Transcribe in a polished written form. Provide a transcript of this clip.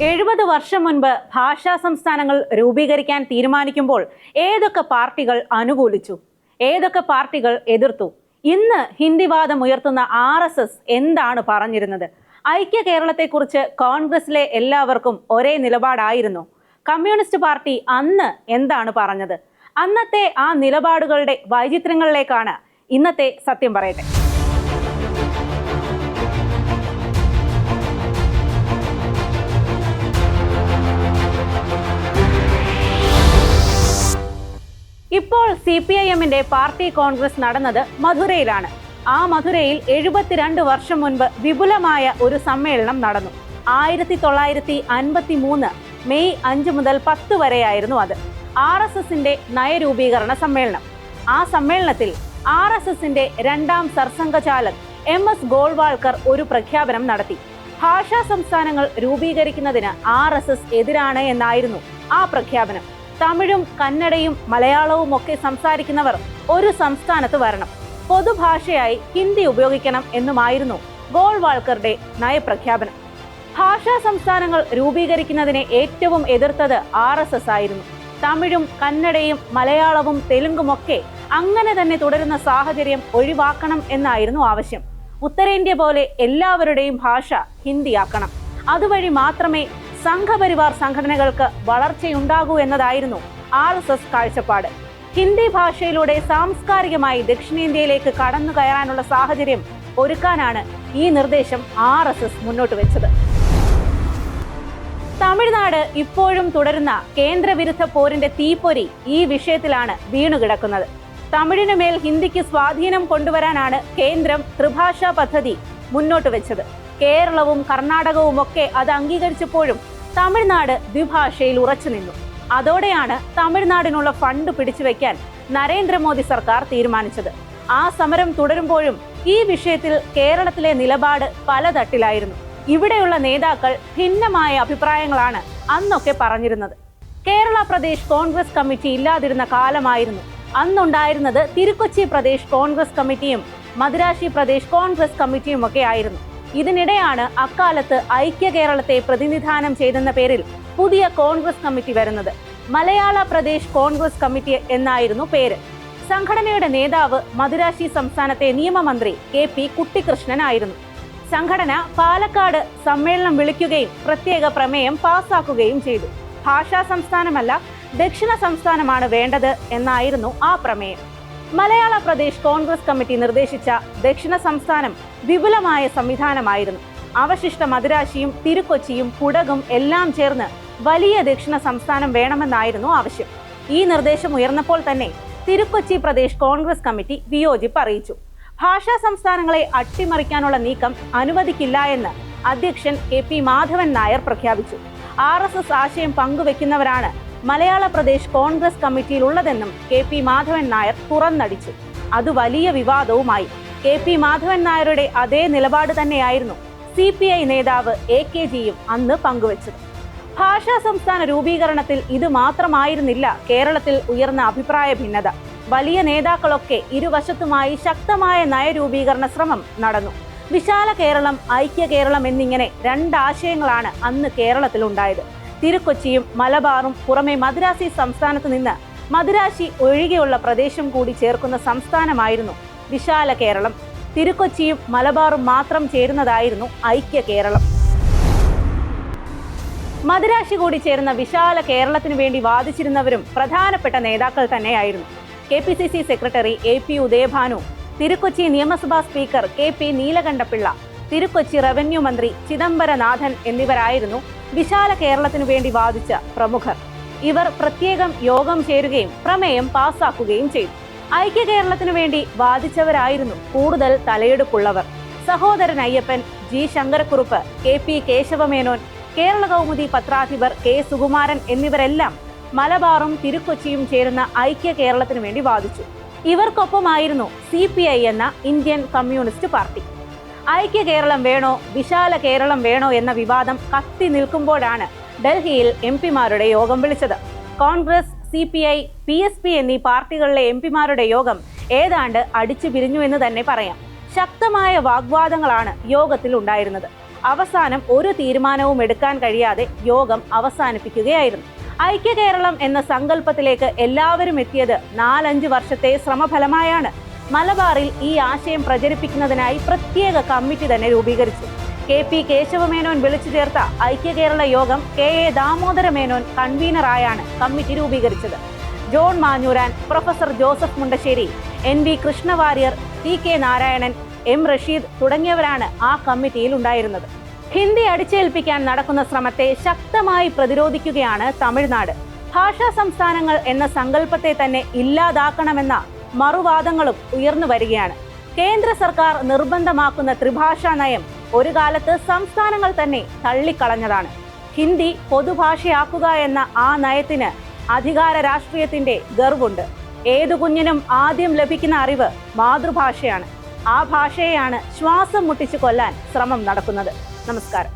70 വർഷം മുൻപ് ഭാഷാ സംസ്ഥാനങ്ങൾ രൂപീകരിക്കാൻ തീരുമാനിക്കുമ്പോൾ ഏതൊക്കെ പാർട്ടികൾ അനുകൂലിച്ചു, ഏതൊക്കെ പാർട്ടികൾ എതിർത്തു? ഇന്ന് ഹിന്ദിവാദം ഉയർത്തുന്ന RSS എന്താണ് പറഞ്ഞിരുന്നത്? ഐക്യ കേരളത്തെക്കുറിച്ച് കോൺഗ്രസിലെ എല്ലാവർക്കും ഒരേ നിലപാടായിരുന്നു. കമ്മ്യൂണിസ്റ്റ് പാർട്ടി അന്ന് എന്താണ് പറഞ്ഞത്? അന്നത്തെ ആ നിലപാടുകളുടെ വൈചിത്ര്യങ്ങളിലേക്കാണ് ഇന്നത്തെ സത്യം പറയട്ടെ. ഇപ്പോൾ CPIMന്റെ പാർട്ടി കോൺഗ്രസ് നടന്നത് മധുരയിലാണ്. ആ മധുരയിൽ 72 വർഷം മുൻപ് വിപുലമായ ഒരു സമ്മേളനം നടന്നു. 1953 മെയ് 5 മുതൽ 10 വരെയായിരുന്നു അത്. RSSന്റെ നയരൂപീകരണ സമ്മേളനം. ആ സമ്മേളനത്തിൽ RSSന്റെ രണ്ടാം സർസംഘചാലക് MS ഗോൾവാൾക്കർ ഒരു പ്രഖ്യാപനം നടത്തി. ഭാഷാ സംസ്ഥാനങ്ങൾ രൂപീകരിക്കുന്നതിന് RSS എതിരാണ് എന്നായിരുന്നു ആ പ്രഖ്യാപനം. തമിഴും കന്നഡയും മലയാളവും ഒക്കെ സംസാരിക്കുന്നവർ ഒരു സംസ്ഥാനത്ത് വരണം, പൊതുഭാഷയായി ഹിന്ദി ഉപയോഗിക്കണം എന്നുമായിരുന്നു ഗോൾവാൾക്കറുടെ നയപ്രഖ്യാപനം. ഭാഷാ സംസ്ഥാനങ്ങൾ രൂപീകരിക്കുന്നതിനെ ഏറ്റവും എതിർത്തത് RSS ആയിരുന്നു. തമിഴും കന്നഡയും മലയാളവും തെലുങ്കുമൊക്കെ അങ്ങനെ തന്നെ തുടരുന്ന സാഹചര്യം ഒഴിവാക്കണം എന്നായിരുന്നു ആവശ്യം. ഉത്തരേന്ത്യ പോലെ എല്ലാവരുടെയും ഭാഷ ഹിന്ദിയാക്കണം. അതുവഴി മാത്രമേ സംഘപരിവാർ സംഘടനകൾക്ക് വളർച്ചയുണ്ടാകൂ എന്നതായിരുന്നു RSS കാഴ്ചപ്പാട്. ഹിന്ദി ഭാഷയിലൂടെ സാംസ്കാരികമായി ദക്ഷിണേന്ത്യയിലേക്ക് കടന്നു കയറാനുള്ള സാഹചര്യം ഒരുക്കാനാണ് ഈ നിർദ്ദേശം RSS മുന്നോട്ട് വെച്ചത്. തമിഴ്നാട് ഇപ്പോഴും തുടരുന്ന കേന്ദ്രവിരുദ്ധ പോരിന്റെ തീപ്പൊരി ഈ വിഷയത്തിലാണ് വീണുകിടക്കുന്നത്. തമിഴിനുമേൽ ഹിന്ദിക്ക് സ്വാധീനം കൊണ്ടുവരാനാണ് കേന്ദ്രം ത്രിഭാഷാ പദ്ധതി മുന്നോട്ട് വെച്ചത്. കേരളവും കർണാടകവും ഒക്കെ അത് അംഗീകരിച്ചപ്പോഴും തമിഴ്നാട് ദ്വിഭാഷയിൽ ഉറച്ചു നിന്നു. അതോടെയാണ് തമിഴ്നാടിനുള്ള ഫണ്ട് പിടിച്ചുവെക്കാൻ നരേന്ദ്രമോദി സർക്കാർ തീരുമാനിച്ചത്. ആ സമരം തുടരുമ്പോഴും ഈ വിഷയത്തിൽ കേരളത്തിലെ നിലപാട് പലതട്ടിലായിരുന്നു. ഇവിടെയുള്ള നേതാക്കൾ ഭിന്നമായ അഭിപ്രായങ്ങളാണ് അന്നൊക്കെ പറഞ്ഞിരുന്നത്. കേരള പ്രദേശ് കോൺഗ്രസ് കമ്മിറ്റി ഇല്ലാതിരുന്ന കാലമായിരുന്നു. അന്നുണ്ടായിരുന്നത് തിരുക്കൊച്ചി പ്രദേശ് കോൺഗ്രസ് കമ്മിറ്റിയും മദ്രാശി പ്രദേശ് കോൺഗ്രസ് കമ്മിറ്റിയും ഒക്കെ ആയിരുന്നു. ഇതിനിടെയാണ് അക്കാലത്ത് ഐക്യ കേരളത്തെ പ്രതിനിധാനം ചെയ്തെന്ന പേരിൽ പുതിയ കോൺഗ്രസ് കമ്മിറ്റി വരുന്നത്. മലയാള പ്രദേശ് കോൺഗ്രസ് കമ്മിറ്റി എന്നായിരുന്നു പേര്. സംഘടനയുടെ നേതാവ് മദുരാശി സംസ്ഥാനത്തെ നിയമമന്ത്രി KP കുട്ടിക്കൃഷ്ണൻ ആയിരുന്നു. സംഘടന പാലക്കാട് സമ്മേളനം വിളിക്കുകയും പ്രത്യേക പ്രമേയം പാസാക്കുകയും ചെയ്തു. ഭാഷാ സംസ്ഥാനമല്ല, ദക്ഷിണ സംസ്ഥാനമാണ് വേണ്ടത് എന്നായിരുന്നു ആ പ്രമേയം. മലയാള പ്രദേശ് കോൺഗ്രസ് കമ്മിറ്റി നിർദ്ദേശിച്ച ദക്ഷിണ സംസ്ഥാനം വിപുലമായ സംവിധാനമായിരുന്നു. അവശിഷ്ട മദുരാശിയും തിരുക്കൊച്ചിയും കുടകും എല്ലാം ചേർന്ന് വലിയ ദക്ഷിണ സംസ്ഥാനം വേണമെന്നായിരുന്നു ആവശ്യം. ഈ നിർദ്ദേശം ഉയർന്നപ്പോൾ തന്നെ തിരുക്കൊച്ചി പ്രദേശ് കോൺഗ്രസ് കമ്മിറ്റി വിയോജിപ്പ് അറിയിച്ചു. ഭാഷാ സംസ്ഥാനങ്ങളെ അട്ടിമറിക്കാനുള്ള നീക്കം അനുവദിക്കില്ല എന്ന് അധ്യക്ഷൻ KP മാധവൻ നായർ പ്രഖ്യാപിച്ചു. RSS ആശയം പങ്കുവെക്കുന്നവരാണ് മലയാള പ്രദേശ് കോൺഗ്രസ് കമ്മിറ്റിയിലുള്ളതെന്നും KP മാധവൻ നായർ തുറന്നടിച്ചു. അത് വലിയ വിവാദവുമായി. KP മാധവൻ നായരുടെ അതേ നിലപാട് തന്നെയായിരുന്നു CPI നേതാവ് AKജിയും അന്ന് പങ്കുവച്ചത്. ഭാഷാ സംസ്ഥാന രൂപീകരണത്തിൽ ഇത് മാത്രമായിരുന്നില്ല കേരളത്തിൽ ഉയർന്ന അഭിപ്രായ ഭിന്നത. വലിയ നേതാക്കളൊക്കെ ഇരുവശത്തുമായി ശക്തമായ നയരൂപീകരണ ശ്രമം നടന്നു. വിശാല കേരളം, ഐക്യ കേരളം എന്നിങ്ങനെ രണ്ടാശയങ്ങളാണ് അന്ന് കേരളത്തിലുണ്ടായത്. തിരുക്കൊച്ചിയും മലബാറും പുറമെ മദ്രാസി സംസ്ഥാനത്ത് നിന്ന് മദുരാശി ഒഴികെയുള്ള പ്രദേശം കൂടി ചേർക്കുന്ന സംസ്ഥാനമായിരുന്നു വിശാല കേരളം. തിരുക്കൊച്ചിയും മലബാറും മാത്രം ചേരുന്നതായിരുന്നു ഐക്യ കേരളം. മദുരാശി കൂടി ചേരുന്ന വിശാല കേരളത്തിനു വേണ്ടി വാദിച്ചിരുന്നവരും പ്രധാനപ്പെട്ട നേതാക്കൾ തന്നെയായിരുന്നു. KPCC secretary AP Udayabhanu, Thirukochi നിയമസഭാ speaker KP Neelakantapillai, Thirukochi revenue മന്ത്രി ചിദംബരനാഥൻ എന്നിവരായിരുന്നു വിശാല കേരളത്തിനു വേണ്ടി വാദിച്ച പ്രമുഖർ. ഇവർ പ്രത്യേകം യോഗം ചേരുകയും പ്രമേയം പാസാക്കുകയും ചെയ്തു. ഐക്യ കേരളത്തിനു വേണ്ടി വാദിച്ചവരായിരുന്നു കൂടുതൽ തലയെടുപ്പുള്ളവർ. Sahodaran Ayyappan, G Sankara Kurup, KP Kesava Menon, Kerala Kaumudi പത്രാധിപർ K Sukumaran എന്നിവരെല്ലാം മലബാറും തിരുക്കൊച്ചിയും ചേരുന്ന ഐക്യ കേരളത്തിനു വേണ്ടി വാദിച്ചു. ഇവർക്കൊപ്പമായിരുന്നു CPI എന്ന ഇന്ത്യൻ കമ്മ്യൂണിസ്റ്റ് പാർട്ടി. ഐക്യ കേരളം വേണോ വിശാല കേരളം വേണോ എന്ന വിവാദം കത്തി നിൽക്കുമ്പോഴാണ് ഡൽഹിയിൽ MP-മാരുടെ യോഗം വിളിച്ചത്. കോൺഗ്രസ്, CPI, PSP എന്നീ പാർട്ടികളിലെ MP-മാരുടെ യോഗം ഏതാണ്ട് അടിച്ചു പിരിഞ്ഞു എന്ന് തന്നെ പറയാം. ശക്തമായ വാഗ്വാദങ്ങളാണ് യോഗത്തിൽ ഉണ്ടായിരുന്നത്. അവസാനം ഒരു തീരുമാനവും എടുക്കാൻ കഴിയാതെ യോഗം അവസാനിപ്പിക്കുകയായിരുന്നു. ഐക്യ കേരളം എന്ന സങ്കല്പത്തിലേക്ക് എല്ലാവരും എത്തിയത് 4-5 വർഷത്തെ ശ്രമഫലമായാണ്. മലബാറിൽ ഈ ആശയം പ്രചരിപ്പിക്കുന്നതിനായി പ്രത്യേക കമ്മിറ്റി തന്നെ രൂപീകരിച്ചു. KP കേശവമേനോൻ വിളിച്ചു ചേർത്ത ഐക്യ കേരള യോഗം KA ദാമോദരമേനോൻ കൺവീനറായാണ് കമ്മിറ്റി രൂപീകരിച്ചത്. John Manjooran, professor Joseph Mundassery, NV Krishna Warrier, TK Narayanan, M Rasheed തുടങ്ങിയവരാണ് ആ കമ്മിറ്റിയിൽ ഉണ്ടായിരുന്നത്. ഹിന്ദി അടിച്ചേൽപ്പിക്കാൻ നടക്കുന്ന ശ്രമത്തെ ശക്തമായി പ്രതിരോധിക്കുകയാണ് തമിഴ്നാട്. ഭാഷാ സംസ്ഥാനങ്ങൾ എന്ന സങ്കല്പത്തെ തന്നെ ഇല്ലാതാക്കണമെന്ന മറുവാദങ്ങളും ഉയർന്നു വരികയാണ്. കേന്ദ്ര സർക്കാർ നിർബന്ധമാക്കുന്ന ത്രിഭാഷാ നയം ഒരു കാലത്ത് സംസ്ഥാനങ്ങൾ തന്നെ തള്ളിക്കളഞ്ഞതാണ്. ഹിന്ദി പൊതുഭാഷയാക്കുക എന്ന ആ നയത്തിന് അധികാര രാഷ്ട്രീയത്തിന്റെ ഗർവുണ്ട്. ഏതു കുഞ്ഞിനും ആദ്യം ലഭിക്കുന്ന അറിവ് മാതൃഭാഷയാണ്. ആ ഭാഷയെയാണ് ശ്വാസം മുട്ടിച്ചു കൊല്ലാൻ ശ്രമം നടക്കുന്നത്. നമസ്കാരം.